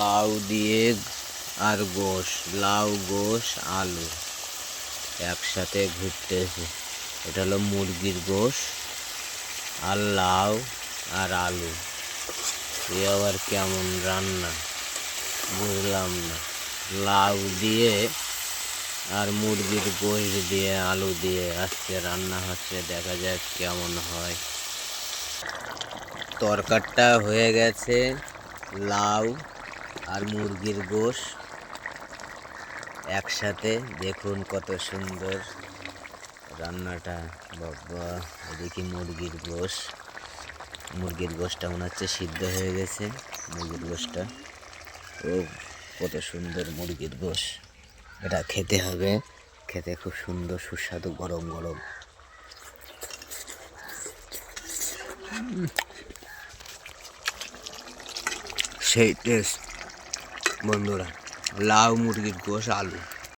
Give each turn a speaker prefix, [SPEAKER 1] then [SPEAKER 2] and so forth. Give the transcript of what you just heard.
[SPEAKER 1] লাউ দিয়ে আর গোশ, লাউ গোশ আলু একসাথে ঘুরতেছে। এটা হলো মুরগির গোশ আর লাউ আর আলু। এ আবার কেমন রান্না বুঝলাম না। লাউ দিয়ে আর মুরগির গোশ দিয়ে আলু দিয়ে আজকে রান্না হচ্ছে, দেখা যাক কেমন হয়। তরকারিটা হয়ে গেছে, লাউ আর মুরগির গোশ একসাথে। দেখুন কত সুন্দর রান্নাটা। বাবা, এদিকে মুরগির গোশটা মনে হচ্ছে সিদ্ধ হয়ে গেছে। মুরগির গোশটা ও কত সুন্দর মুরগির গোশ। এটা খেতে হবে, খেতে খুব সুন্দর সুস্বাদু, গরম গরম। সেই টেস্ট বন্ধুরা। লাউ মুরগির গোশ আলু।